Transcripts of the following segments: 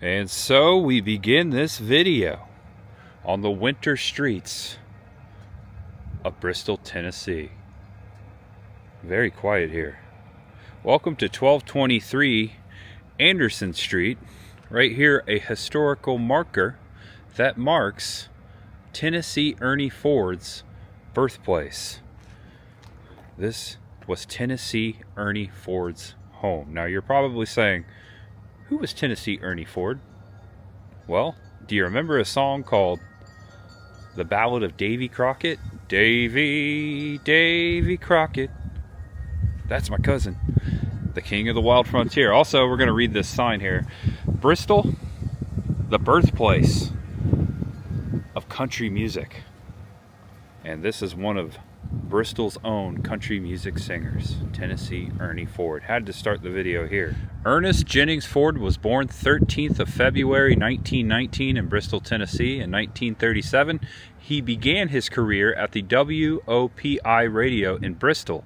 And so we begin this video on the winter streets of Bristol, Tennessee. Very quiet here. Welcome to 1223 Anderson Street. Right here, a historical marker that marks Tennessee Ernie Ford's birthplace. This was Tennessee Ernie Ford's home. Now you're probably saying, who was Tennessee Ernie Ford? Well, do you remember a song called The Ballad of Davy Crockett? Davy Crockett. That's my cousin, the king of the wild frontier. Also, we're going to read this sign here. Bristol, the birthplace of country music. And this is one of Bristol's own country music singers, Tennessee Ernie Ford. Had to start the video here. Ernest Jennings Ford was born 13th of February 1919 in Bristol, Tennessee. In 1937, he began his career at the WOPI radio in Bristol,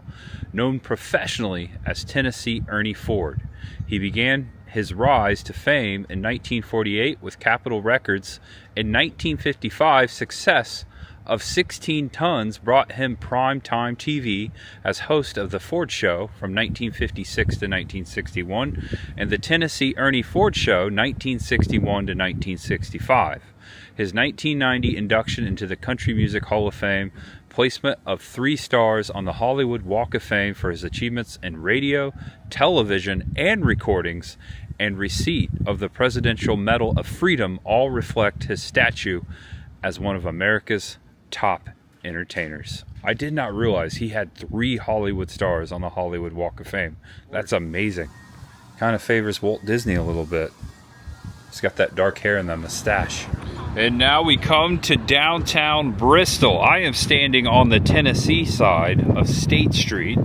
known professionally as Tennessee Ernie Ford. He began his rise to fame in 1948 with Capitol Records. In 1955, success of 16 Tons brought him prime-time TV as host of The Ford Show from 1956 to 1961 and The Tennessee Ernie Ford Show 1961 to 1965. His 1990 induction into the Country Music Hall of Fame, placement of 3 stars on the Hollywood Walk of Fame for his achievements in radio, television, and recordings, and receipt of the Presidential Medal of Freedom all reflect his statue as one of America's top entertainers. I did not realize he had 3 Hollywood stars on the Hollywood Walk of Fame. That's amazing. Kind of favors Walt Disney a little bit. He's got that dark hair and that mustache. And now we come to downtown Bristol. I am standing on the Tennessee side of State Street.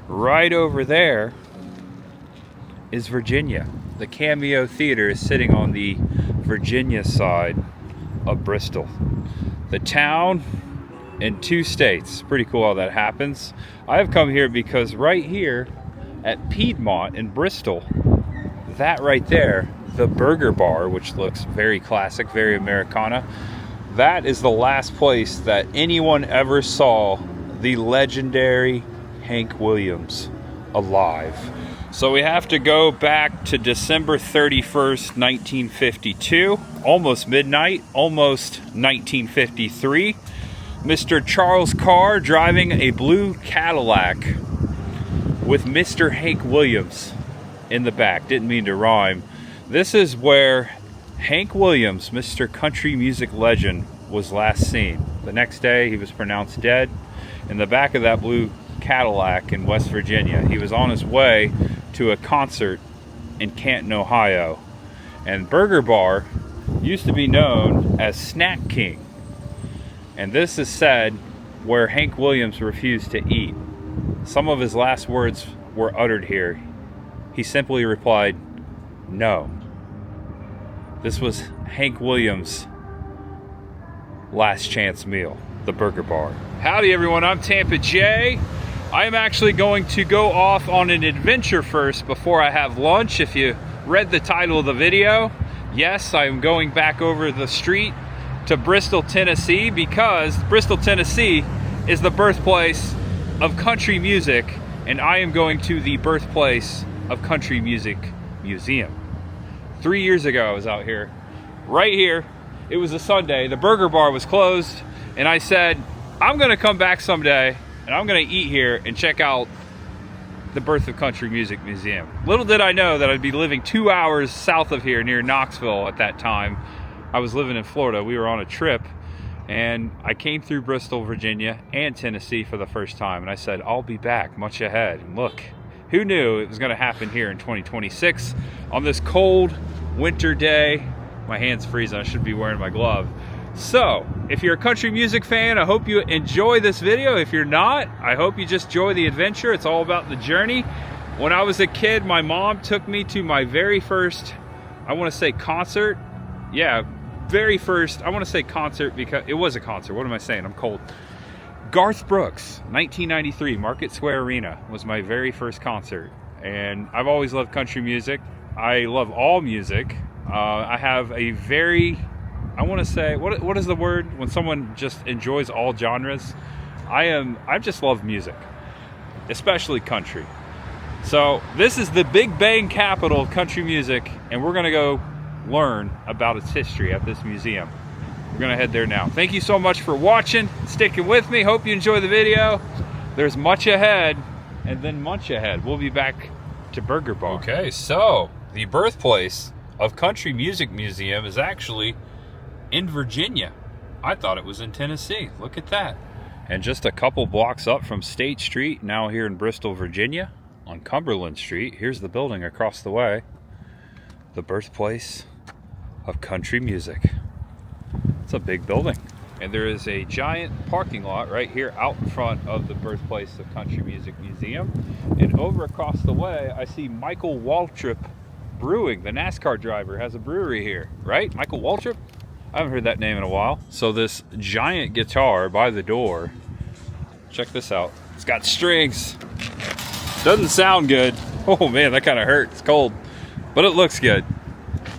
Right over there is Virginia. The Cameo Theater is sitting on the Virginia side of Bristol. The town in 2 states. Pretty cool how that happens. I have come here because right here at Piedmont in Bristol, that right there, the Burger Bar, which looks very classic, very Americana, that is the last place that anyone ever saw the legendary Hank Williams alive. So we have to go back to December 31st, 1952, almost midnight, almost 1953. Mr. Charles Carr driving a blue Cadillac with Mr. Hank Williams in the back. Didn't mean to rhyme. This is where Hank Williams, Mr. Country Music legend, was last seen. The next day, he was pronounced dead in the back of that blue Cadillac in West Virginia. He was on his way to a concert in Canton, Ohio. And Burger Bar used to be known as Snack King. And this is said where Hank Williams refused to eat. Some of his last words were uttered here. He simply replied, "No." This was Hank Williams' last chance meal, the Burger Bar. Howdy everyone, I'm Tampa J. I am actually going to go off on an adventure first before I have lunch. If you read the title of the video, yes, I am going back over the street to Bristol, Tennessee, because Bristol, Tennessee is the birthplace of country music, and I am going to the Birthplace of Country Music Museum. 3 years ago, I was out here, right here. It was a Sunday. The Burger Bar was closed, and I said, I'm going to come back someday, and I'm going to eat here and check out the Birth of Country Music Museum. Little did I know that I'd be living 2 hours south of here near Knoxville at that time. I was living in Florida. We were on a trip, and I came through Bristol, Virginia, and Tennessee for the first time, and I said, I'll be back, Munch Ahead. And look, who knew it was going to happen here in 2026 on this cold winter day. My hand's freezing. I should be wearing my glove. So, if you're a country music fan, I hope you enjoy this video. If you're not, I hope you just enjoy the adventure. It's all about the journey. When I was a kid, my mom took me to my very first, I want to say concert. Yeah, very first, I want to say concert because it was a concert. What am I saying? I'm cold. Garth Brooks, 1993, Market Square Arena was my very first concert. And I've always loved country music. I love all music. I have a very, I want to say, what is the word when someone just enjoys all genres? I just love music, especially country. So this is the Big Bang capital of country music, and we're going to go learn about its history at this museum. We're going to head there now. Thank you so much for watching, sticking with me. Hope you enjoy the video. There's much ahead, and then Munch Ahead. We'll be back to Burger Bar. Okay, so the birthplace of Country Music Museum is actually in Virginia. I thought it was in Tennessee. Look at that. And just a couple blocks up from State Street, now here in Bristol, Virginia, on Cumberland Street, here's the building across the way. The birthplace of country music. It's a big building. And there is a giant parking lot right here out in front of the birthplace of Country Music Museum. And over across the way, I see Michael Waltrip Brewing. The NASCAR driver has a brewery here, right? Michael Waltrip? I haven't heard that name in a while. So this giant guitar by the door, check this out. It's got strings. Doesn't sound good. Oh man, that kind of hurt. It's cold, but it looks good.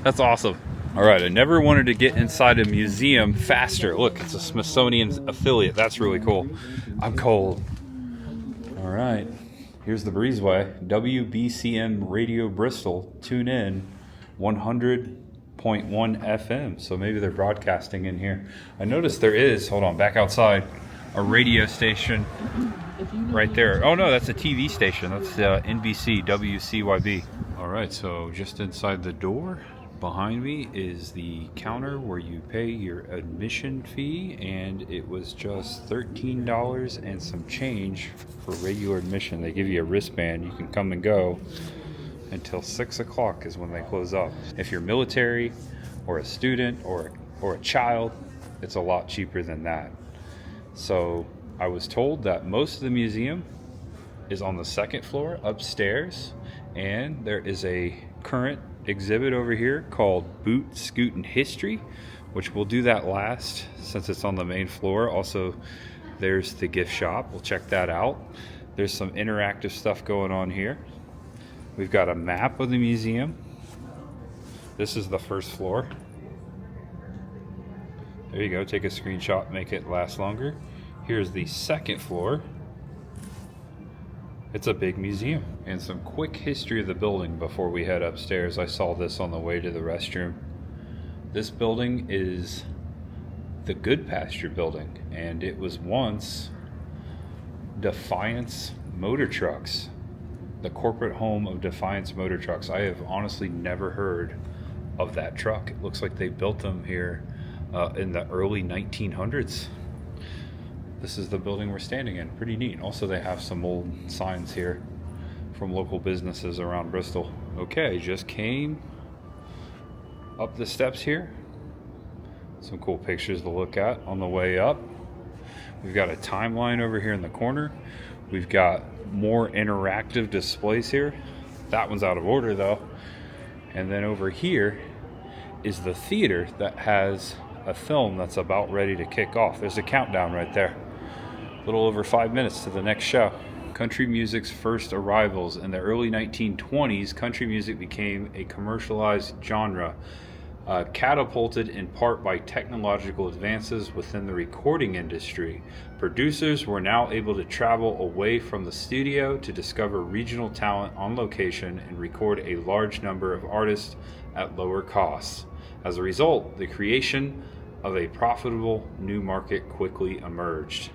That's awesome. All right, I never wanted to get inside a museum faster. Look, it's a Smithsonian affiliate. That's really cool. I'm cold. All right, here's the breezeway. WBCM Radio Bristol. Tune in 100.1 FM. So maybe they're broadcasting in here. I noticed there is, hold on, back outside, a radio station right there. Oh no, that's a TV station. That's NBC WCYB. All right, so just inside the door behind me is the counter where you pay your admission fee, and it was just $13 and some change for regular admission. They give you a wristband. You can come and go until 6 o'clock is when they close up. If you're military or a student or a child, it's a lot cheaper than that. So I was told that most of the museum is on the second floor upstairs, and there is a current exhibit over here called Boot Scootin' History, which we'll do that last since it's on the main floor. Also, there's the gift shop. We'll check that out. There's some interactive stuff going on here. We've got a map of the museum. This is the first floor. There you go, take a screenshot, make it last longer. Here's the second floor. It's a big museum. And some quick history of the building before we head upstairs. I saw this on the way to the restroom. This building is the Good Pasture building, and it was once Defiance Motor Trucks, the corporate home of Defiance Motor Trucks. I have honestly never heard of that truck. It looks like they built them here in the early 1900s. This is the building we're standing in. Pretty neat. Also, they have some old signs here from local businesses around Bristol. Okay, just came up the steps here. Some cool pictures to look at on the way up. We've got a timeline over here in the corner. We've got more interactive displays here. That one's out of order though. And then over here is the theater that has a film that's about ready to kick off. There's a countdown right there. A little over 5 minutes to the next show. Country music's first arrivals. In the early 1920s, country music became a commercialized genre, catapulted in part by technological advances within the recording industry. Producers were now able to travel away from the studio to discover regional talent on location and record a large number of artists at lower costs. As a result, the creation of a profitable new market quickly emerged.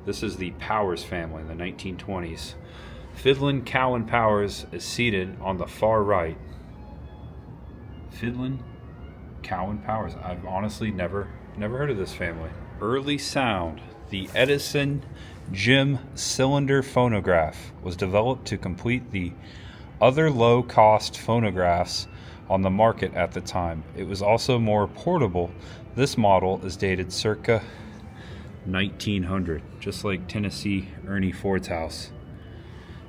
This is the Powers family in the 1920s. Fiddlin' Cowan Powers is seated on the far right. Fiddlin' Cowan Powers. I've honestly never heard of this family. Early sound. The Edison Jim cylinder phonograph was developed to complete the other low-cost phonographs on the market at the time. It was also more portable. This model is dated circa 1900, just like Tennessee Ernie Ford's house.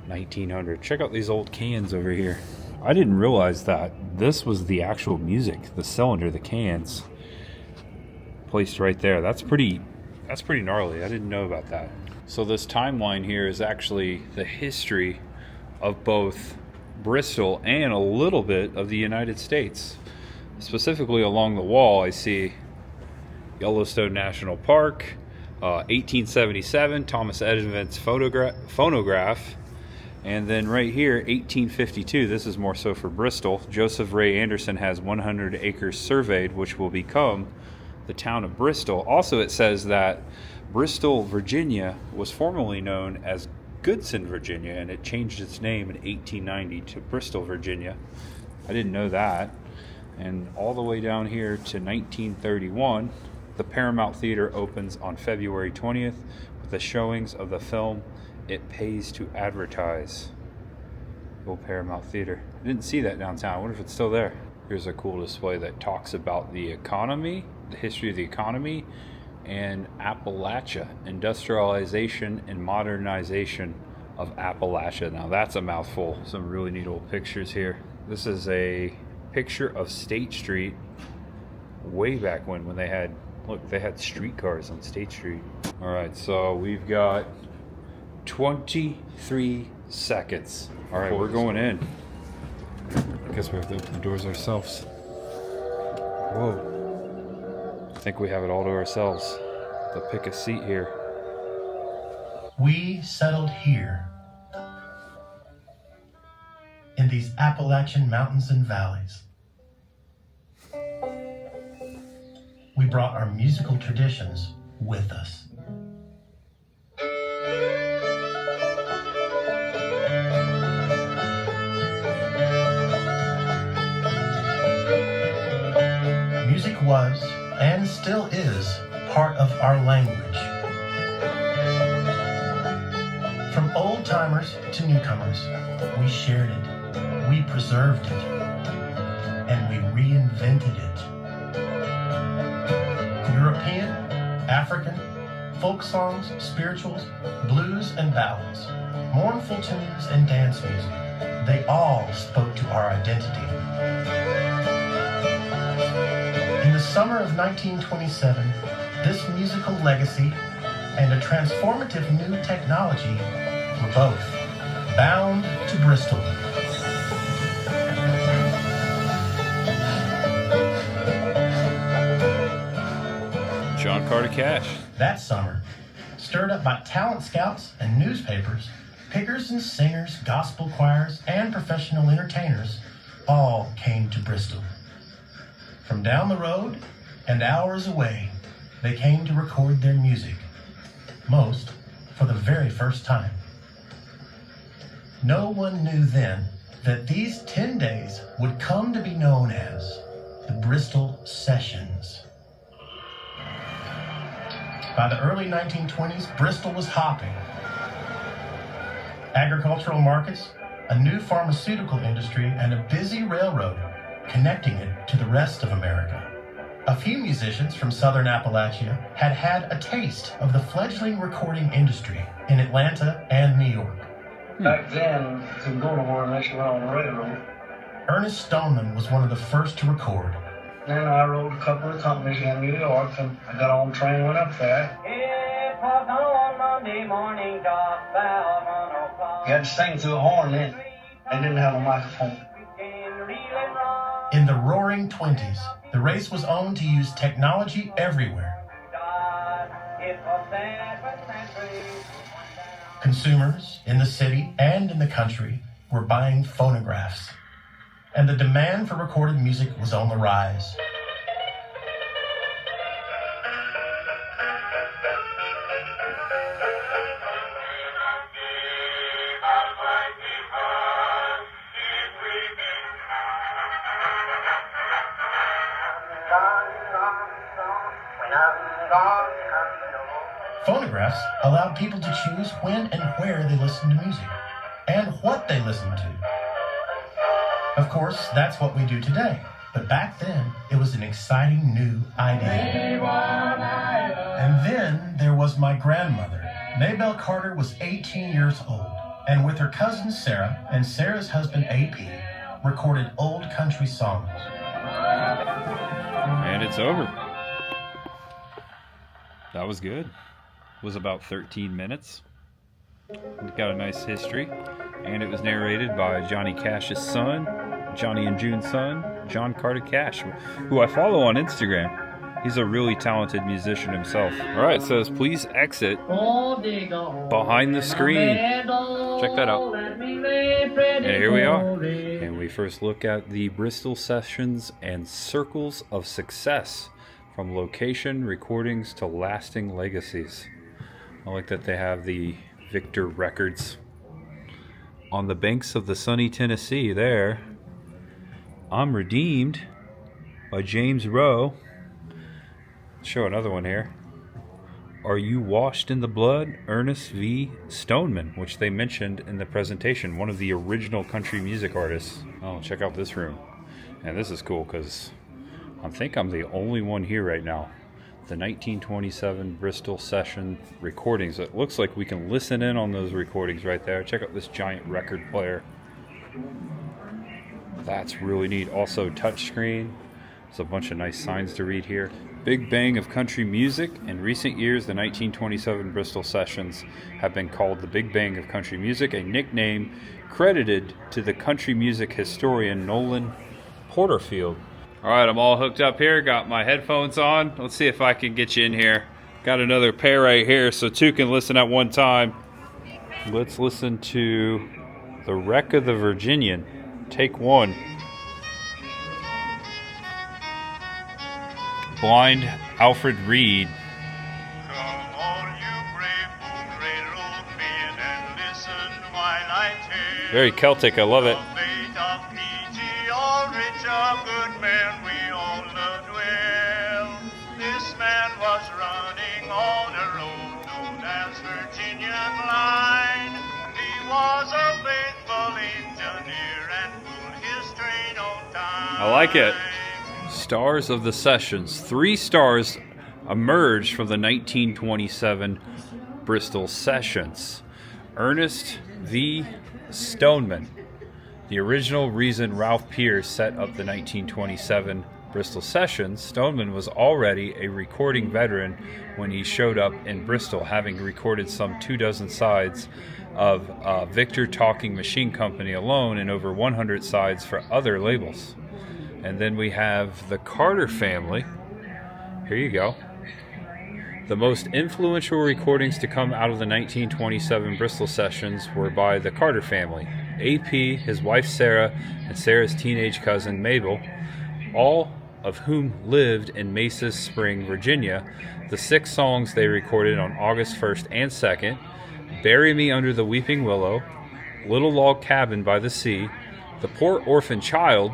1900. Check out these old cans over here. I didn't realize that this was the actual music, the cylinder, the cans placed right there. That's pretty gnarly. I didn't know about that. So this timeline here is actually the history of both Bristol and a little bit of the United States. Specifically along the wall, I see Yellowstone National Park, 1877, Thomas Edison's phonograph, and then right here, 1852, this is more so for Bristol, Joseph Ray Anderson has 100 acres surveyed, which will become the town of Bristol. Also, it says that Bristol, Virginia was formerly known as Goodson, Virginia, and it changed its name in 1890 to Bristol, Virginia. I didn't know that. And all the way down here to 1931, the Paramount Theater opens on February 20th with the showings of the film It Pays to Advertise. Old Paramount Theater. I didn't see that downtown. I wonder if it's still there. Here's a cool display that talks about the economy, the history of the economy, and Appalachia, industrialization and modernization of Appalachia. Now that's a mouthful. Some really neat old pictures here. This is a picture of State Street way back when they had, look, they had streetcars on State Street. All right, so we've got 23 seconds. All right, we're going in. I guess we have to open the doors ourselves. Whoa. I think we have it all to ourselves. They'll pick a seat here. We settled here in these Appalachian mountains and valleys. We brought our musical traditions with us. Music was, and still is, part of our language. From old-timers to newcomers, we shared it, we preserved it, and we reinvented it. European, African, folk songs, spirituals, blues and ballads, mournful tunes and dance music, they all spoke to our identity. In the summer of 1927, this musical legacy and a transformative new technology were both bound to Bristol. John Carter Cash. That summer, stirred up by talent scouts and newspapers, pickers and singers, gospel choirs, and professional entertainers all came to Bristol. From down the road and hours away, they came to record their music, most for the very first time. No one knew then that these 10 days would come to be known as the Bristol Sessions. By the early 1920s, Bristol was hopping. Agricultural markets, a new pharmaceutical industry, and a busy railroad connecting it to the rest of America. A few musicians from southern Appalachia had had a taste of the fledgling recording industry in Atlanta and New York. Back then, you couldn't go nowhere unless you went on the railroad. Ernest Stoneman was one of the first to record. Then I rode a couple of companies in New York, and I got on the train and went up there. It was on Monday morning, just about 1 o'clock. You had to sing through a horn then. They didn't have a microphone. In the roaring 20s, the race was on to use technology everywhere. Consumers in the city and in the country were buying phonographs, and the demand for recorded music was on the rise. Phonographs allowed people to choose when and where they listened to music, and what they listened to. Of course, that's what we do today, but back then, it was an exciting new idea. And then there was my grandmother. Maybelle Carter was 18 years old, and with her cousin Sarah and Sarah's husband AP, recorded old country songs. And it's over. That was good. It was about 13 minutes. It got a nice history. And it was narrated by Johnny Cash's son, Johnny and June's son, John Carter Cash, who I follow on Instagram. He's a really talented musician himself. All right, it says please exit behind the screen. Check that out. And here we are. And we first look at the Bristol Sessions and Circles of Success, from location recordings to lasting legacies. I like that they have the Victor records. On the banks of the sunny Tennessee there, I'm Redeemed by James Rowe. Show another one here. Are You Washed in the Blood? Ernest V. Stoneman, which they mentioned in the presentation, one of the original country music artists. Oh, check out this room. And this is cool because I think I'm the only one here right now. The 1927 Bristol Session recordings. It looks like we can listen in on those recordings right there. Check out this giant record player. That's really neat. Also touchscreen. There's a bunch of nice signs to read here. Big Bang of Country Music. In recent years, the 1927 Bristol Sessions have been called the Big Bang of Country Music, a nickname credited to the country music historian Nolan Porterfield. All right, I'm all hooked up here. Got my headphones on. Let's see if I can get you in here. Got another pair right here so two can listen at one time. Let's listen to The Wreck of the Virginian. Take one. Blind Alfred Reed. Come all you brave old railroad men and listen while I tell Very Celtic, I love it. the fate of P.G. Aldrich, a good man we all loved well. This man was running on a road known as Virginian Line. He was a faithful engineer and pulled his train on time. I like it. Stars of the Sessions. 3 stars emerged from the 1927 Bristol Sessions. Ernest V. Stoneman. The original reason Ralph Pearce set up the 1927 Bristol Sessions, Stoneman was already a recording veteran when he showed up in Bristol, having recorded some 24 sides of Victor Talking Machine Company alone and over 100 sides for other labels. And then we have the Carter family. Here you go. The most influential recordings to come out of the 1927 Bristol Sessions were by the Carter family. AP, his wife Sarah, and Sarah's teenage cousin Mabel, all of whom lived in Mesa Spring, Virginia. The 6 songs they recorded on August 1st and 2nd, Bury Me Under the Weeping Willow, Little Log Cabin by the Sea, The Poor Orphan Child,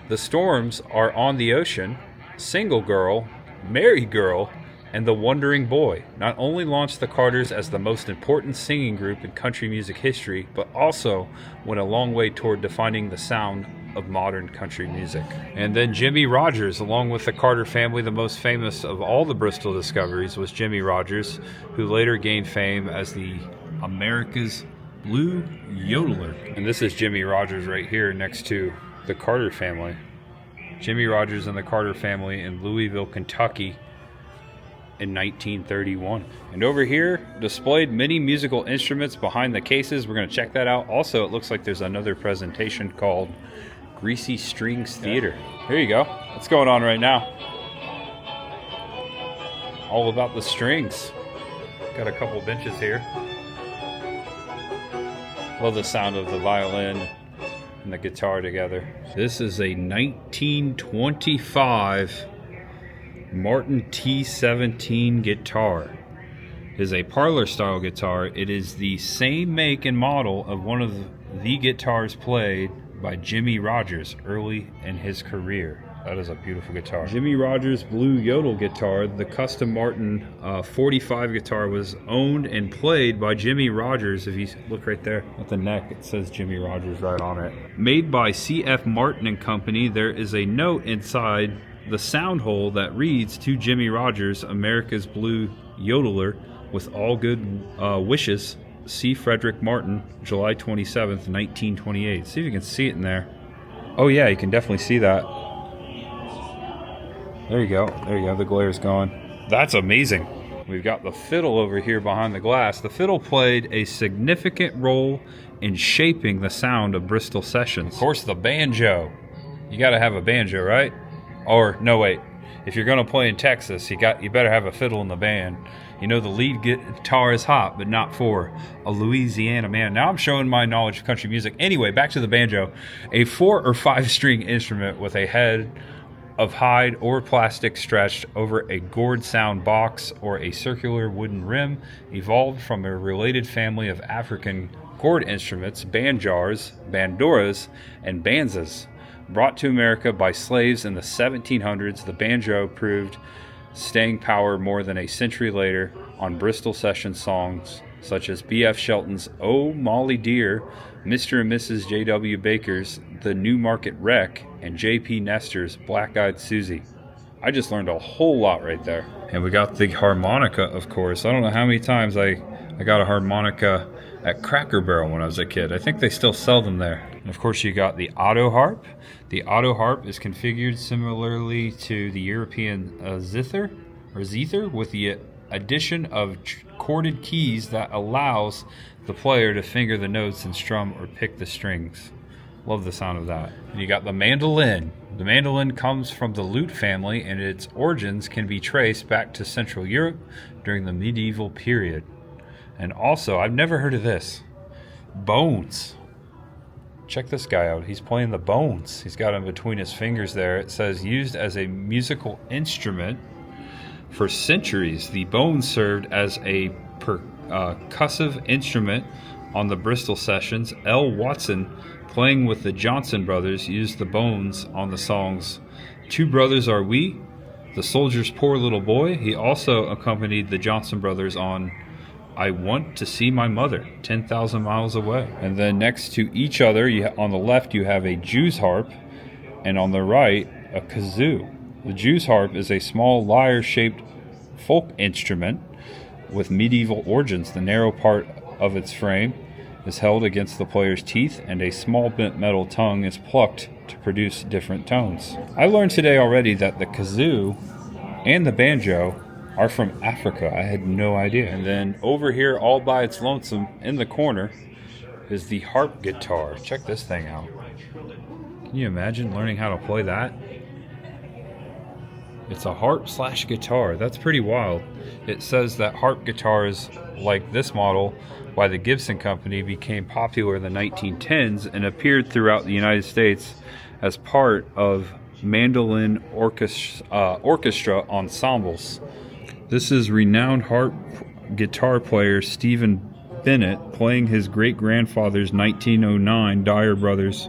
The Storms Are on the Ocean, Single Girl, Married Girl, and The Wandering Boy not only launched the Carters as the most important singing group in country music history, but also went a long way toward defining the sound of modern country music. And then Jimmie Rodgers, along with the Carter family, the most famous of all the Bristol discoveries was Jimmie Rodgers, who later gained fame as the America's Blue Yodeler. And this is Jimmie Rodgers right here next to the Carter family. Jimmie Rodgers and the Carter family in Louisville, Kentucky in 1931. And over here, displayed many musical instruments behind the cases. We're going to check that out. Also, it looks like there's another presentation called Greasy Strings Theater. Here you go. What's going on right now? All about the strings. Got a couple benches here. Love the sound of the violin and the guitar together. This is a 1925 Martin T17 guitar. It is a parlor style guitar. It is the same make and model of one of the guitars played by Jimmie Rodgers early in his career. That is a beautiful guitar. Jimmie Rodgers Blue Yodel guitar. The custom Martin 45 guitar was owned and played by Jimmie Rodgers. If you look right there at the neck, it says Jimmie Rodgers right on it. Made by C.F. Martin and Company. There is a note inside the sound hole that reads, "To Jimmie Rodgers, America's Blue Yodeler, with all good wishes, C. Frederick Martin, July 27th, 1928. See if you can see it in there. Oh yeah, you can definitely see that. There you go. There you go. The glare's gone. That's amazing. We've got the fiddle over here behind the glass. The fiddle played a significant role in shaping the sound of Bristol Sessions. Of course, the banjo. you got to have a banjo, right? Or no, wait. If you're going to play in Texas, you better have a fiddle in the band. You know, the lead guitar is hot, but not for a Louisiana man. Now I'm showing my knowledge of country music. Anyway, back to the banjo. A 4 or 5 string instrument with a head of hide or plastic stretched over a gourd sound box or a circular wooden rim, evolved from a related family of African gourd instruments, banjars, bandoras, and banzas. Brought to America by slaves in the 1700s, the banjo proved staying power more than a century later on Bristol session songs such as B.F. Shelton's "Oh Molly Dear," Mr. and Mrs. J.W. Baker's "The Newmarket Wreck," and J.P. Nestor's "Black Eyed Susie." I just learned a whole lot right there. And we got the harmonica, of course. I don't know how many times I got a harmonica at Cracker Barrel when I was a kid. I think they still sell them there. And of course, you got the auto harp. The auto harp is configured similarly to the European zither with the addition of corded keys that allows the player to finger the notes and strum or pick the strings. Love the sound of that. And you got the mandolin. The mandolin comes from the lute family, and its origins can be traced back to Central Europe during the medieval period. And also, I've never heard of this. Bones. Check this guy out. He's playing the bones. He's got them between his fingers there. It says, used as a musical instrument for centuries. The bones served as a percussive instrument on the Bristol sessions. L. Watson, playing with the Johnson Brothers, used the bones on the songs "Two Brothers Are We," "The Soldier's Poor Little Boy." He also accompanied the Johnson Brothers on "I Want to See My Mother," 10,000 Miles Away. And then next to each other, on the left you have a Jew's harp, and on the right, a kazoo. The Jew's harp is a small lyre-shaped folk instrument with medieval origins. The narrow part of its frame is held against the player's teeth, and a small bent metal tongue is plucked to produce different tones. I learned today already that the kazoo and the banjo are from Africa. I had no idea. And then over here, all by its lonesome, in the corner, is the harp guitar. Check this thing out. Can you imagine learning how to play that? It's a harp/guitar. That's pretty wild. It says that harp guitars like this model by the Gibson Company became popular in the 1910s and appeared throughout the United States as part of mandolin orchestra ensembles. This is renowned harp guitar player Stephen Bennett playing his great-grandfather's 1909 Dyer Brothers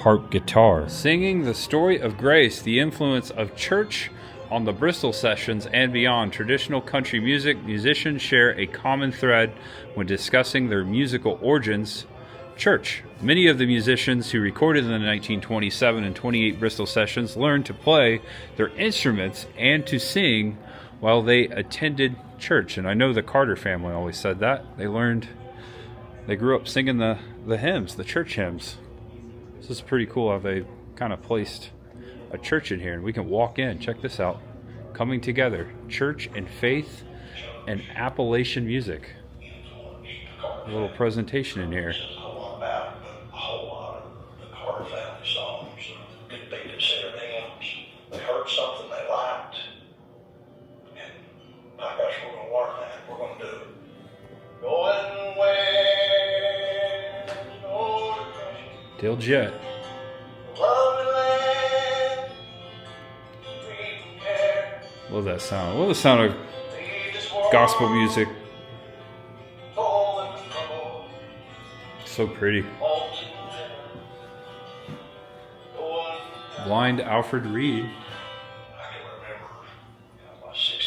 harp guitar. Singing the story of grace, the influence of church on the Bristol sessions and beyond. Traditional country music musicians share a common thread when discussing their musical origins: church. Many of the musicians who recorded in the 1927 and 28 Bristol sessions learned to play their instruments and to sing while they attended church. And I know the Carter family always said that. They grew up singing the hymns, the church hymns. This is pretty cool how they kind of placed a church in here, and we can walk in. Check this out. Coming together, church and faith and Appalachian music. A little presentation in here. A whole lot of the Carter family songs. They considered hymns. They heard something they liked, and I guess we're going to learn that. We're going to do it. Going west, Dale Jett. Love that sound. Love the sound of gospel music. So pretty. Blind Alfred Reed.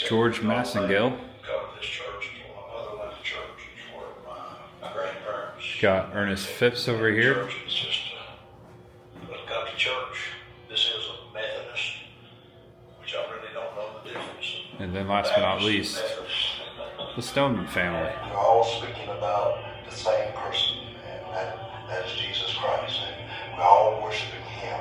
George Massengale. Got Ernest Phipps over here. And then last but not least, the Stoneman family. We're all speaking about the same person, and that is Jesus Christ. And we're all worshiping Him.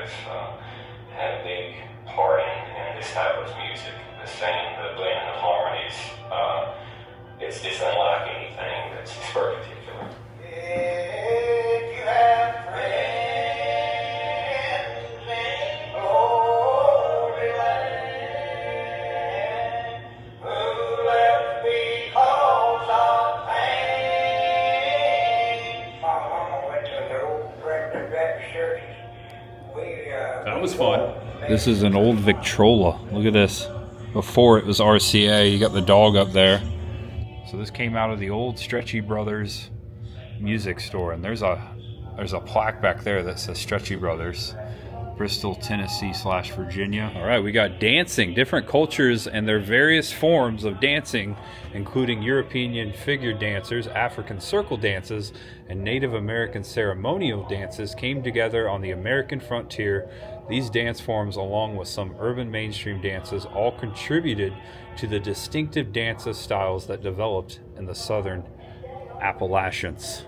has had a big part in this type of music. The same, the blend of harmonies. It's unlike anything that's very particular. If you have friends in glory land who left because of pain. My mama went to the old Brethren Baptist churches. That was fun. This is an old Victrola. Look at this. Before it was RCA. You got the dog up there. So this came out of the old Stretchy Brothers music store, and there's a plaque back there that says Stretchy Brothers, Bristol, Tennessee / Virginia. All right, we got dancing, different cultures and their various forms of dancing, including European figure dancers, African circle dances, and Native American ceremonial dances came together on the American frontier. These dance forms, along with some urban mainstream dances, all contributed to the distinctive dance styles that developed in the southern Appalachians.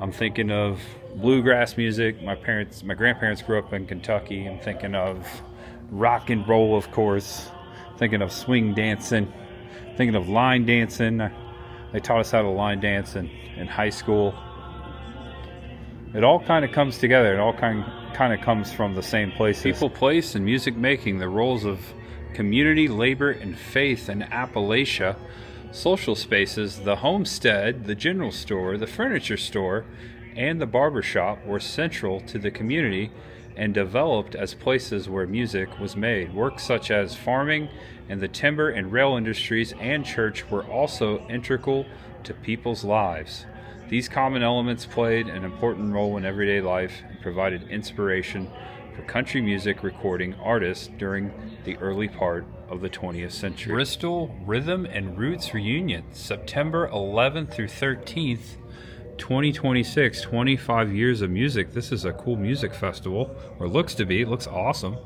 I'm thinking of bluegrass music. My grandparents grew up in Kentucky. I'm thinking of rock and roll, of course. Thinking of swing dancing. Thinking of line dancing. They taught us how to line dance in high school. It all kind of comes together. It all kind of comes from the same places. People, place, and music making, the roles of community, labor, and faith in Appalachia. Social spaces, the homestead, the general store, the furniture store, and the barber shop were central to the community and developed as places where music was made. Work such as farming and the timber and rail industries and church were also integral to people's lives. These common elements played an important role in everyday life and provided inspiration for country music recording artists during the early part of the 20th century. Bristol Rhythm and Roots Reunion, September 11th through 13th, 2026, 25 years of music. This is a cool music festival, or looks to be. It looks awesome.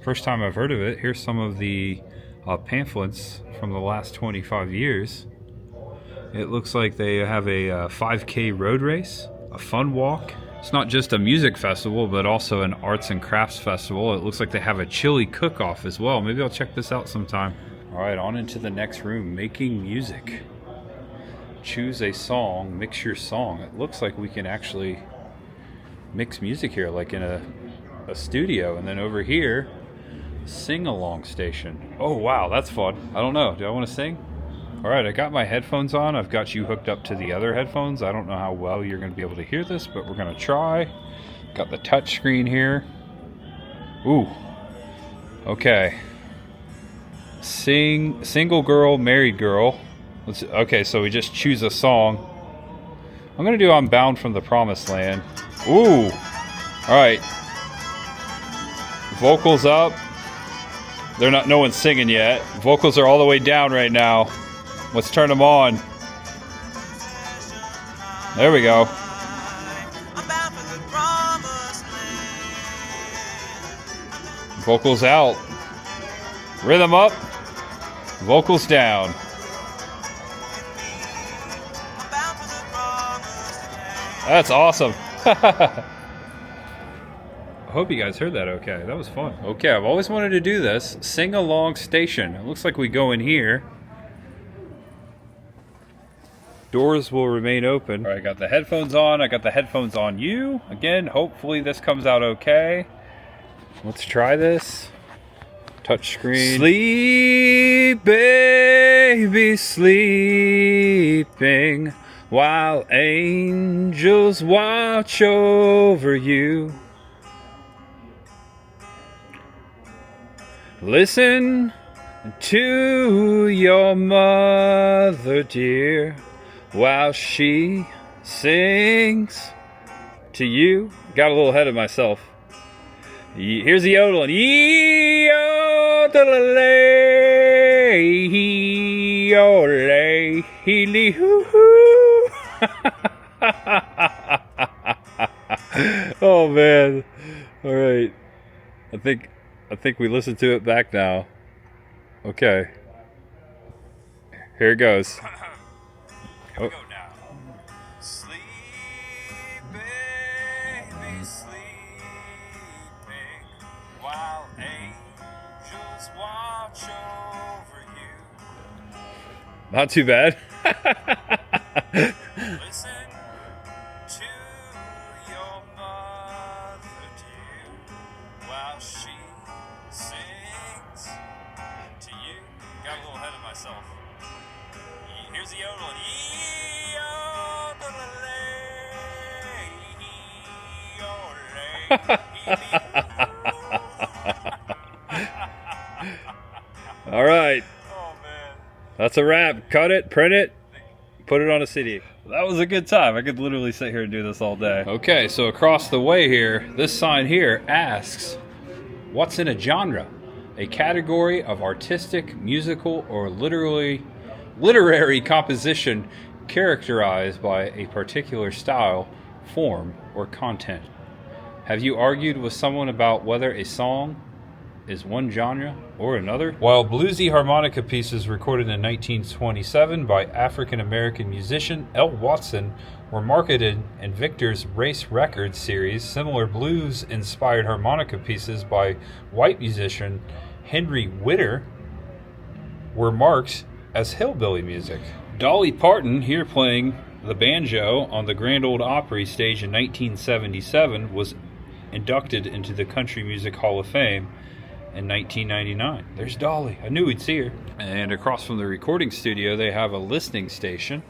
First time I've heard of it. Here's some of the pamphlets from the last 25 years. It looks like they have a 5K road race, a fun walk. It's not just a music festival, but also an arts and crafts festival. It looks like they have a chili cook-off as well. Maybe I'll check this out sometime. All right, on into the next room, making music. Choose a song, mix your song. It looks like we can actually mix music here, like in a studio. And then over here, sing-along station. Oh, wow, that's fun. I don't know. Do I want to sing? All right, I got my headphones on. I've got you hooked up to the other headphones. I don't know how well you're going to be able to hear this, but we're going to try. Got the touch screen here. Ooh. Okay. Single girl, married girl. Okay, so we just choose a song. I'm going to do I'm Bound from the Promised Land. Ooh. All right. Vocals up. No one's singing yet. Vocals are all the way down right now. Let's turn them on. There we go. Vocals out. Rhythm up. Vocals down. That's awesome. I hope you guys heard that okay. That was fun. Okay, I've always wanted to do this. Sing along station. It looks like we go in here. Doors will remain open. All right, I got the headphones on. I got the headphones on you. Again, hopefully this comes out okay. Let's try this. Touch screen. Sleep, baby, sleeping while angels watch over you. Listen to your mother, dear, while she sings to you. Got a little ahead of myself. Here's the yodeling. Oh man. All right. I think we listened to it back now. Okay. Here it goes. Here we go now. Sleep, baby, sleep. Not too bad. Listen to your mother dear while she sings to you. Got a little ahead of myself. Here's the yodeling. All right. Oh man. That's a wrap. Cut it, print it, put it on a CD. That was a good time. I could literally sit here and do this all day. Okay, so across the way here, this sign here asks, what's in a genre? A category of artistic, musical, or literary composition characterized by a particular style, form, or content. Have you argued with someone about whether a song is one genre or another? While bluesy harmonica pieces recorded in 1927 by African-American musician L. Watson were marketed in Victor's Race Records series, similar blues-inspired harmonica pieces by white musician Henry Witter were marked as hillbilly music. Dolly Parton, here playing the banjo on the Grand Ole Opry stage in 1977, was inducted into the Country Music Hall of Fame in 1999. There's Dolly. I knew we'd see her. And across from the recording studio, they have a listening station.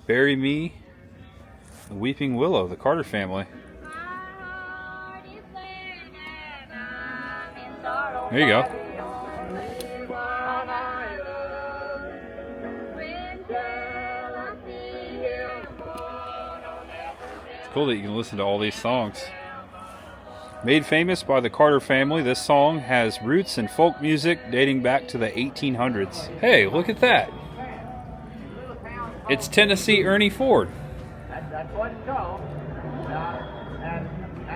Bury Me, The Weeping Willow, the Carter Family. There you go. It's cool that you can listen to all these songs. Made famous by the Carter family, this song has roots in folk music dating back to the 1800s. Hey, look at that. It's Tennessee Ernie Ford. That's what it's called. And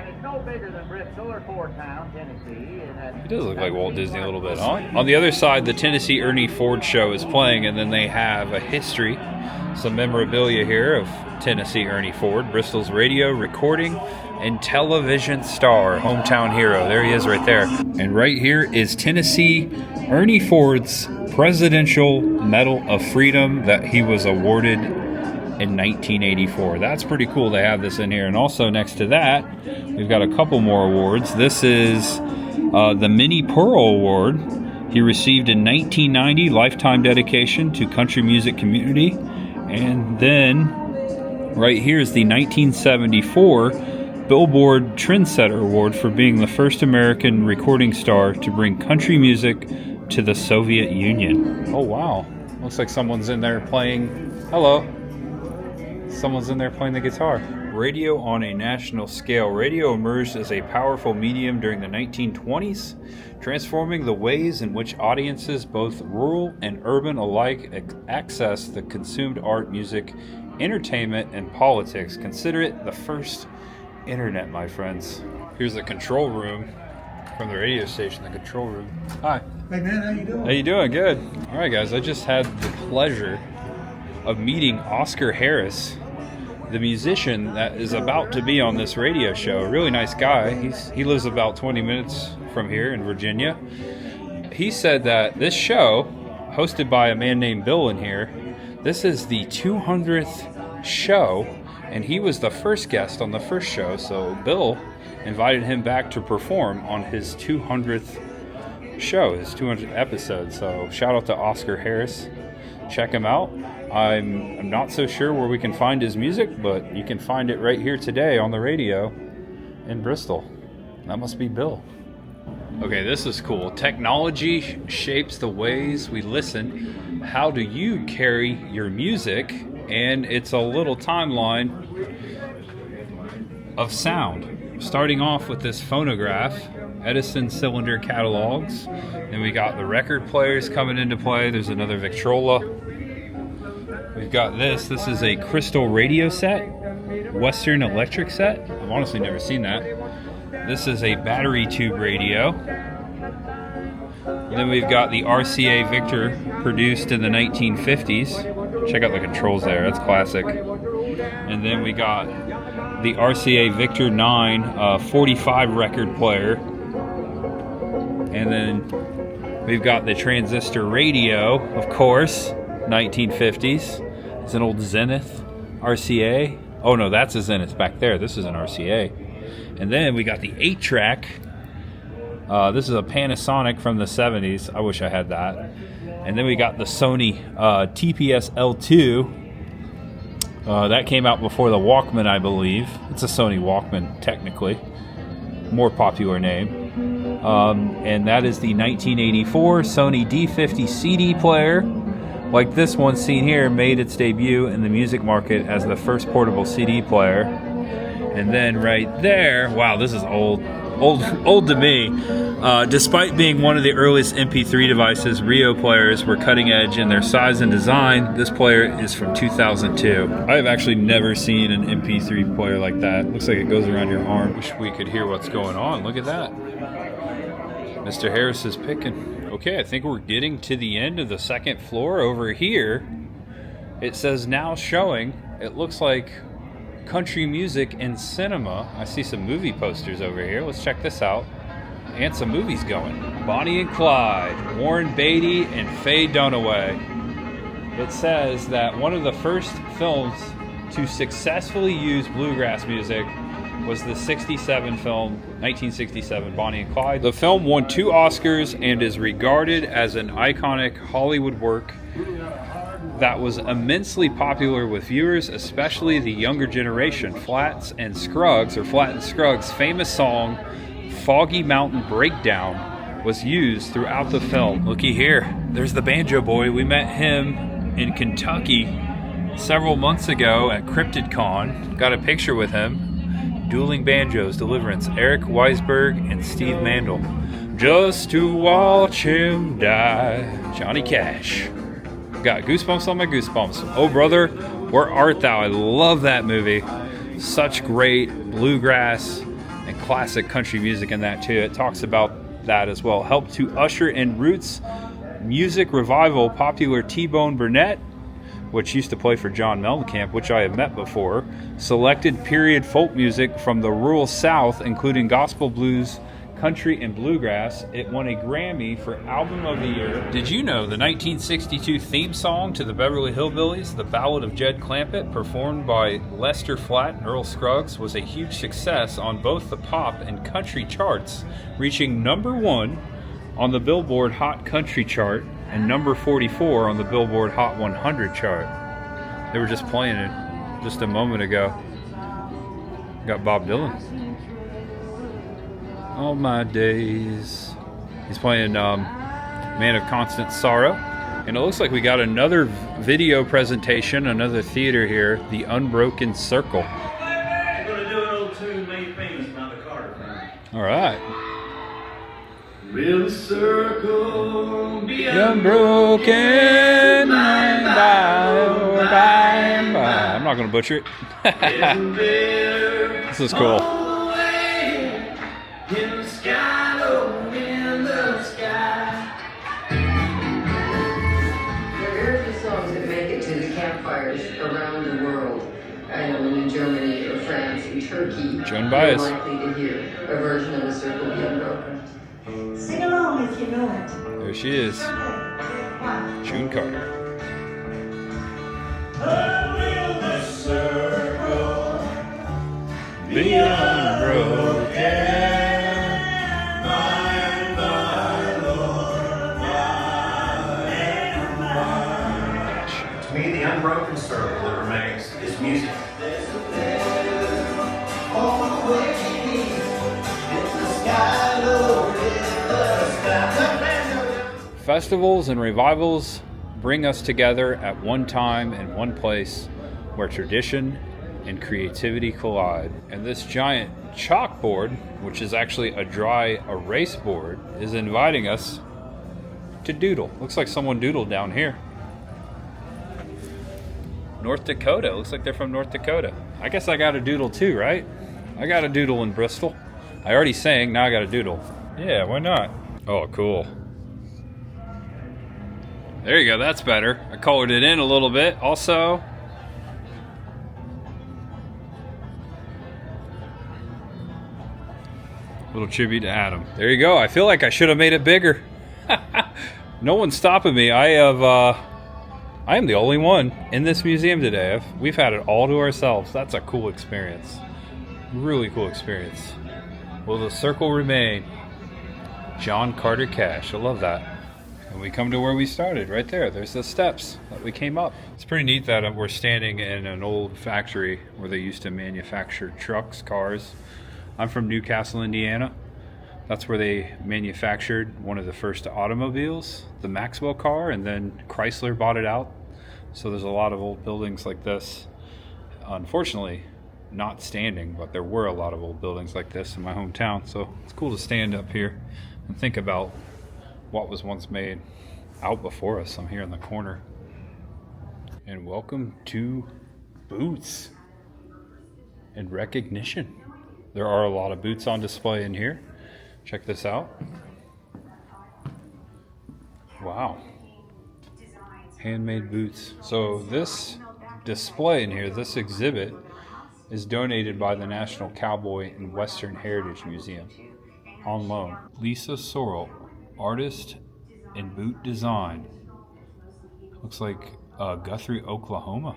it's no bigger than Bristol or Fordtown, Tennessee. It does look like Walt Disney a little bit, huh? On the other side, the Tennessee Ernie Ford show is playing, and then they have a history, some memorabilia here of Tennessee Ernie Ford, Bristol's radio, recording, and television star, hometown hero. There he is right there. And right here is Tennessee Ernie Ford's Presidential Medal of Freedom that he was awarded in 1984. That's pretty cool to have this in here. And also next to that, we've got a couple more awards. This is the Minnie Pearl Award. He received in 1990, lifetime dedication to country music community. And then right here is the 1974 Billboard Trendsetter Award for being the first American recording star to bring country music to the Soviet Union. Oh wow, looks like someone's in there playing, hello, someone's in there playing the guitar. Radio on a national scale. Radio emerged as a powerful medium during the 1920s, transforming the ways in which audiences, both rural and urban alike, access the consumed art, music, entertainment, and politics. Consider it the first internet, my friends. Here's the control room from the radio station, the control room. Hi. Hey man, how you doing? How you doing? Good. All right, guys, I just had the pleasure of meeting Oscar Harris, the musician that is about to be on this radio show. A really nice guy. He lives about 20 minutes from here in Virginia. He said that this show, hosted by a man named Bill in here, this is the 200th show, and he was the first guest on the first show, so Bill invited him back to perform on his 200th show, his 200th episode. So shout out to Oscar Harris. Check him out. I'm not so sure where we can find his music, but you can find it right here today on the radio in Bristol. That must be Bill. Okay, this is cool. Technology shapes the ways we listen. How do you carry your music? And it's a little timeline of sound. Starting off with this phonograph, Edison cylinder catalogs. Then we got the record players coming into play. There's another Victrola. We've got this. This is a crystal radio set, Western Electric set. I've honestly never seen that. This is a battery tube radio. And then we've got the RCA Victor, produced in the 1950s. Check out the controls there, that's classic. And then we got the RCA Victor 9 45 record player. And then We've got the transistor radio, of course, 1950s. It's an old Zenith RCA. Oh no, that's a Zenith back there. This is an RCA. And then we got the 8-track. This is a Panasonic from the 70s. I wish I had that. And then we got the Sony TPS L2. That came out before the Walkman, I believe. It's a Sony Walkman, technically. More popular name. And that is the 1984 Sony D50 CD player. Like this one seen here, made its debut in the music market as the first portable CD player. And then right there, wow, this is old to me. Despite being one of the earliest MP3 devices, Rio players were cutting edge in their size and design. This player is from 2002. I have actually never seen an MP3 player like that. Looks like it goes around your arm. Wish we could hear what's going on. Look at that. Mr. Harris is picking. Okay, I think we're getting to the end of the second floor. Over here, it says now showing. It looks like country music and cinema. I see some movie posters over here. Let's check this out. And some movies going. Bonnie and Clyde, Warren Beatty, and Faye Dunaway. It says that one of the first films to successfully use bluegrass music was the 1967 Bonnie and Clyde. The film won 2 Oscars and is regarded as an iconic Hollywood work that was immensely popular with viewers, especially the younger generation. Flat and Scruggs' famous song, Foggy Mountain Breakdown, was used throughout the film. Looky here, there's the banjo boy. We met him in Kentucky several months ago at CryptidCon. Got a picture with him. Dueling Banjos, Deliverance, Eric Weisberg and Steve Mandel. Just to watch him die, Johnny Cash. Got goosebumps on my goosebumps. Oh brother, where art thou? I love that movie. Such great bluegrass and classic country music in that too. It talks about that as well. Helped to usher in roots music revival. Popular T-Bone Burnett, which used to play for John Mellencamp, which I have met before, selected period folk music from the rural South, including gospel, blues, country, and bluegrass. It won a Grammy for Album of the Year. Did you know the 1962 theme song to the Beverly Hillbillies, The Ballad of Jed Clampett, performed by Lester Flatt and Earl Scruggs, was a huge success on both the pop and country charts, reaching #1 on the Billboard Hot Country chart and number 44 on the Billboard Hot 100 chart. They were just playing it just a moment ago. Got Bob Dylan. All my days. He's playing Man of Constant Sorrow. And it looks like we got another video presentation, another theater here, The Unbroken Circle. We're going to do an old tune made famous by the Carter family. All right. Will the circle be Unbroken by and by. I'm not going to butcher it. This is cool. In the sky, low in the sky. There are the songs that make it to the campfires around the world. I know in Germany or France and Turkey, Joan you're Baez. likely to hear a version of The Circle Be Unbroken. Sing along if you know it. There she is. June Carter. Will the circle Be unbroken. To me, the unbroken circle that remains is music. Festivals and revivals bring us together at one time and one place where tradition and creativity collide. And this giant chalkboard, which is actually a dry erase board, is inviting us to doodle. Looks like someone doodled down here. North Dakota. Looks like they're from North Dakota. I guess I got a doodle too, right? I got a doodle in Bristol. I already sang, now I got a doodle. Yeah, why not? Oh, cool. There you go, that's better. I colored it in a little bit. Also, little tribute to Adam. There you go. I feel like I should have made it bigger. No one's stopping me. I am the only one in this museum today. We've had it all to ourselves. That's a cool experience. Really cool experience. Will the circle remain? John Carter Cash. I love that. And we come to where we started, right there. There's the steps that we came up. It's pretty neat that we're standing in an old factory where they used to manufacture trucks, cars. I'm from Newcastle, Indiana. That's where they manufactured one of the first automobiles, the Maxwell car, and then Chrysler bought it out. So there's a lot of old buildings like this. Unfortunately, not standing, but there were a lot of old buildings like this in my hometown. So it's cool to stand up here and think about what was once made out before us. I'm here in the corner. And welcome to Boots and Recognition. There are a lot of boots on display in here. Check this out. Wow. Handmade boots. So this display in here, this exhibit, is donated by the National Cowboy and Western Heritage Museum on loan. Lisa Sorrell, artist in boot design. Looks like Guthrie, Oklahoma.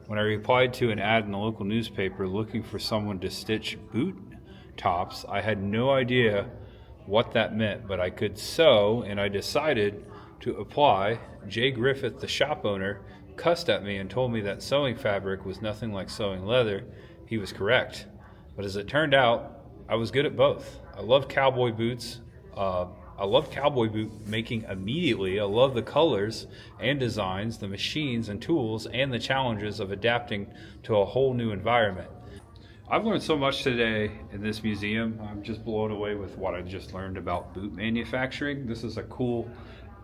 When I replied to an ad in the local newspaper looking for someone to stitch boot tops, I had no idea what that meant, but I could sew, and I decided to apply. Jay Griffith, the shop owner, cussed at me and told me that sewing fabric was nothing like sewing leather. He was correct. But as it turned out, I was good at both. I love cowboy boots. I love cowboy boot making immediately. I love the colors and designs, the machines and tools, and the challenges of adapting to a whole new environment. I've learned so much today in this museum. I'm just blown away with what I just learned about boot manufacturing. This is a cool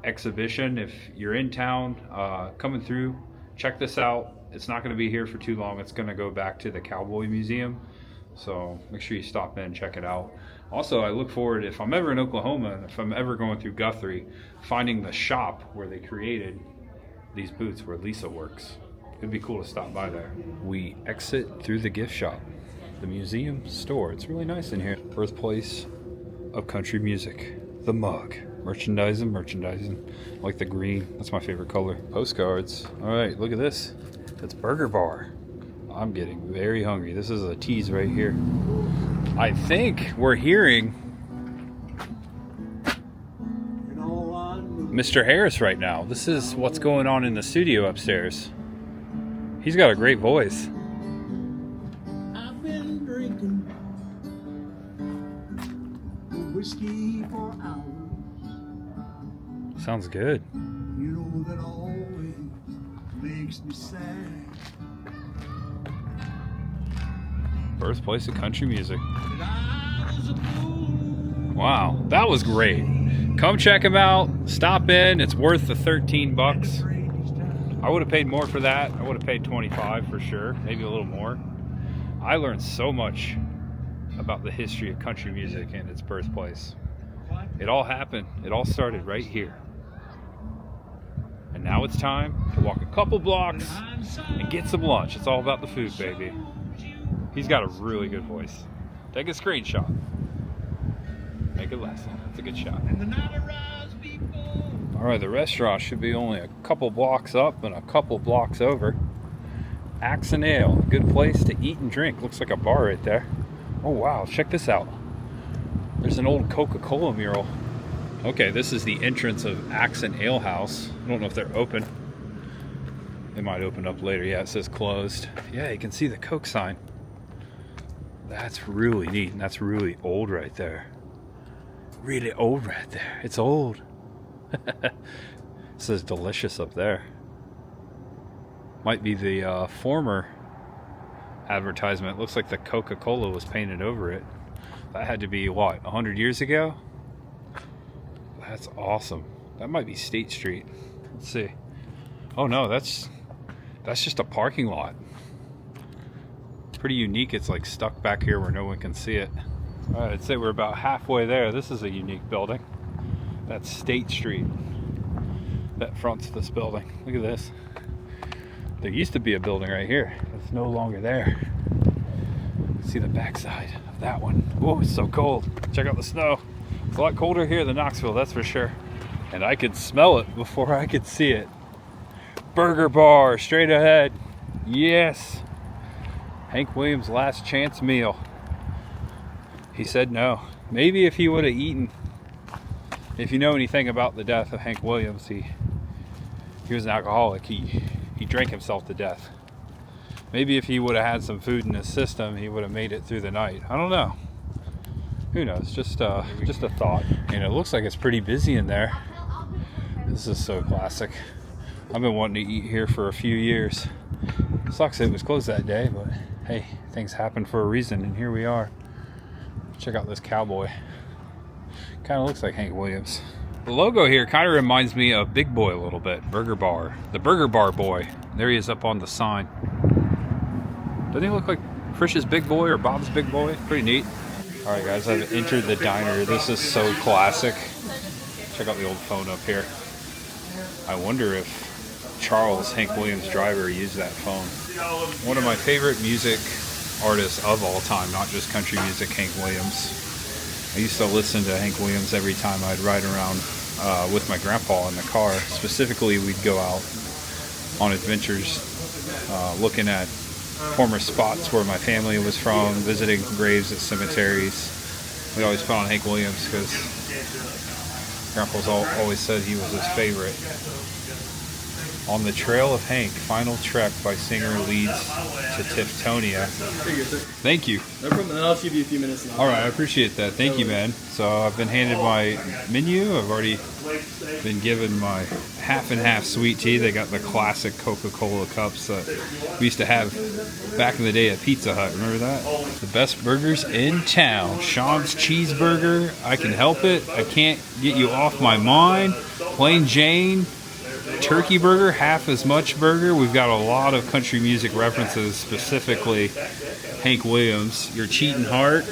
exhibition. If you're in town, coming through, check this out. It's not going to be here for too long. It's going to go back to the Cowboy Museum. So make sure you stop in and check it out. Also, I look forward, if I'm ever in Oklahoma, and if I'm ever going through Guthrie, finding the shop where they created these boots, where Lisa works. It'd be cool to stop by there. We exit through the gift shop, the museum store. It's really nice in here. Birthplace of country music. The mug. Merchandising. I like the green. That's my favorite color. Postcards. All right, look at this. It's Burger Bar. I'm getting very hungry. This is a tease right here. I think we're hearing Mr. Harris right now. This is what's going on in the studio upstairs. He's got a great voice. I've been drinking whiskey for hours. Sounds good. You know that always makes me sad. Birthplace of country music. Wow, that was great. Come check him out. Stop in. It's worth the 13 bucks. I would have paid more for that. I would have paid 25 for sure, maybe a little more. I learned so much about the history of country music and its birthplace. It all happened. It all started right here. And now it's time to walk a couple blocks and get some lunch. It's all about the food, baby. He's got a really good voice. Take a screenshot. Make it last. That's a good shot. All right, the restaurant should be only a couple blocks up and a couple blocks over. Axe and Ale, good place to eat and drink. Looks like a bar right there. Oh wow, check this out. There's an old Coca-Cola mural. Okay, this is the entrance of Axe and Ale House. I don't know if they're open. They might open up later. Yeah, it says closed. Yeah, you can see the Coke sign. That's really neat, and that's really old right there. Really old right there. It's old. It says delicious up there. Might be the former advertisement. Looks like the Coca-Cola was painted over it. That had to be, what, 100 years ago? That's awesome. That might be State Street. Let's see. Oh no, that's just a parking lot. Pretty unique. It's like stuck back here where no one can see it. All right, I'd say we're about halfway there. This is a unique building. That's State Street that fronts this building. Look at this. There used to be a building right here. It's no longer there. See the backside of that one. Oh, it's so cold. Check out the snow. It's a lot colder here than Knoxville, that's for sure. And I could smell it before I could see it. Burger bar, straight ahead. Yes. Hank Williams' last chance meal. He said no. Maybe if he would have eaten. If you know anything about the death of Hank Williams, he was an alcoholic. He drank himself to death. Maybe if he would have had some food in his system, he would have made it through the night. I don't know. Who knows? Just a thought. And it looks like it's pretty busy in there. This is so classic. I've been wanting to eat here for a few years. Sucks it was closed that day, but hey, things happen for a reason, and here we are. Check out this cowboy. Kind of looks like Hank Williams. The logo here kind of reminds me of Big Boy a little bit. Burger Bar. The Burger Bar boy. There he is up on the sign. Doesn't he look like Frisch's Big Boy or Bob's Big Boy? Pretty neat. Alright guys, I've entered the diner. This is so classic. Check out the old phone up here. I wonder if Charles, Hank Williams' driver, used that phone. One of my favorite music artists of all time, not just country music, Hank Williams. I used to listen to Hank Williams every time I'd ride around with my grandpa in the car. Specifically, we'd go out on adventures looking at former spots where my family was from, visiting graves at cemeteries. We always put on Hank Williams because Grandpa's always said he was his favorite. On the Trail of Hank, final trek by singer leads to Tiftonia. Thank you. No problem, and I'll give you a few minutes now. Alright, I appreciate that. Thank you, man. So I've been handed my menu. I've already been given my half and half sweet tea. They got the classic Coca-Cola cups that we used to have back in the day at Pizza Hut. Remember that? The best burgers in town. Sean's Cheeseburger. I can help it. I can't get you off my mind. Plain Jane. Turkey burger, half as much burger. We've got a lot of country music references, specifically Hank Williams. Your Cheatin' Heart,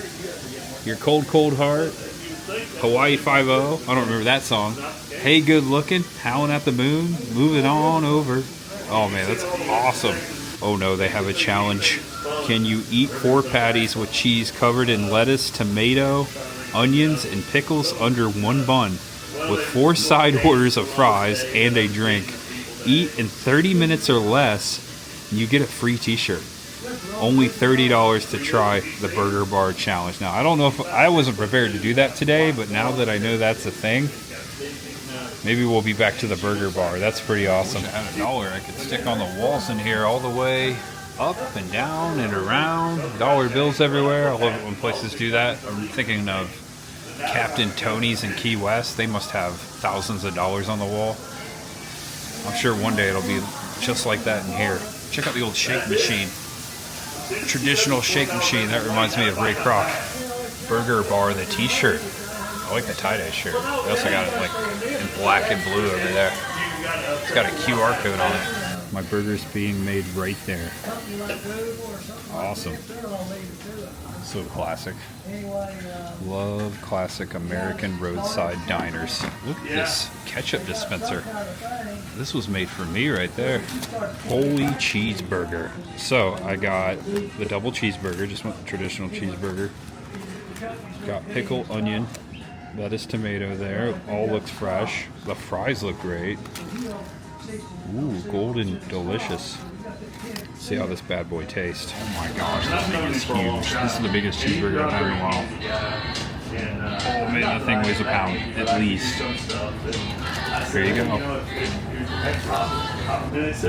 Your Cold Cold Heart, Hawaii 5-0. I don't remember that song. Hey Good Looking, Howlin' at the Moon, Moving On Over. Oh man, that's awesome. Oh no, they have a challenge. Can you eat 4 patties with cheese covered in lettuce, tomato, onions, and pickles under one bun? With 4 side orders of fries and a drink. Eat in 30 minutes or less, and you get a free t-shirt. Only $30 to try the Burger Bar Challenge. Now, I don't know if I wasn't prepared to do that today, but now that I know that's a thing, maybe we'll be back to the Burger Bar. That's pretty awesome. I had $1 I could stick on the walls in here all the way up and down and around. Dollar bills everywhere. I love it when places do that. I'm thinking of Captain Tony's in Key West. They must have thousands of dollars on the wall. I'm sure one day it'll be just like that in here. Check out the old shake machine. Traditional shake machine. That reminds me of Ray Kroc. Burger Bar, the t-shirt. I like the tie-dye shirt. They also got it like in black and blue over there. It's got a QR code on it. My burger's being made right there. Awesome. So classic. Love classic American roadside diners. Look at this ketchup dispenser. This was made for me right there. Holy cheeseburger. So I got the double cheeseburger, just went the traditional cheeseburger. Got pickle, onion, lettuce, tomato there. All looks fresh. The fries look great. Ooh, golden delicious. See how this bad boy tastes. Oh my gosh, this thing is huge. This is the biggest cheeseburger I've had in a while. Oh man, that thing weighs a pound, at least. There you go.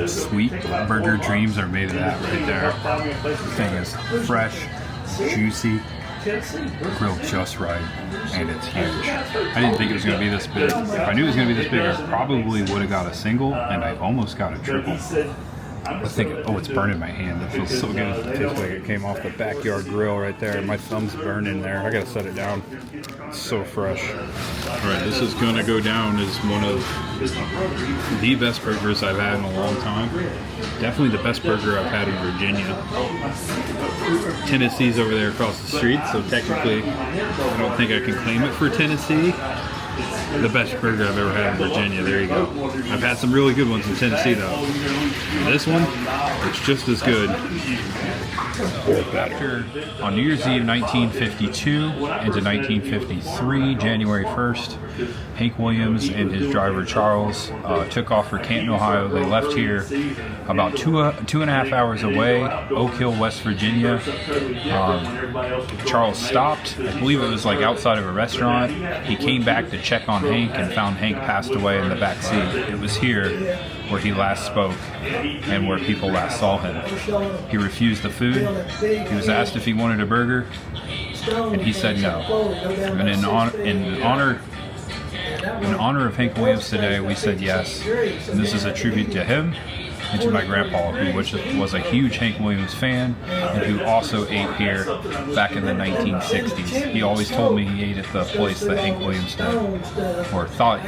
Sweet burger dreams are made of that right there. This thing is fresh, juicy, grilled just right, and it's huge. I didn't think it was going to be this big. If I knew it was going to be this big, I probably would have got a single, and I almost got a triple. I think, oh, it's burning my hand. It feels so good. It tastes like it came off the backyard grill right there. My thumb's burning there. I gotta set it down. It's so fresh. All right, this is gonna go down as one of the best burgers I've had in a long time. Definitely the best burger I've had in Virginia. Tennessee's over there across the street, so technically I don't think I can claim it for Tennessee. the best burger I've ever had in Virginia. There you go. I've had some really good ones in Tennessee though. This one, it's just as good. After, on New Year's Eve 1952 into 1953, January 1st, Hank Williams and his driver Charles took off for Canton, Ohio. They left here about two and a half hours away, Oak Hill, West Virginia. Charles stopped. I believe it was like outside of a restaurant. He came back to check on Hank and found Hank passed away in the back seat. It was here where he last spoke and where people last saw him. He refused the food. He was asked if he wanted a burger, and he said no. And in honor of Hank Williams today, we said yes. And this is a tribute to him and to my grandpa, who was a huge Hank Williams fan and who also ate here back in the 1960s. He always told me he ate at the place that Hank Williams did, or thought he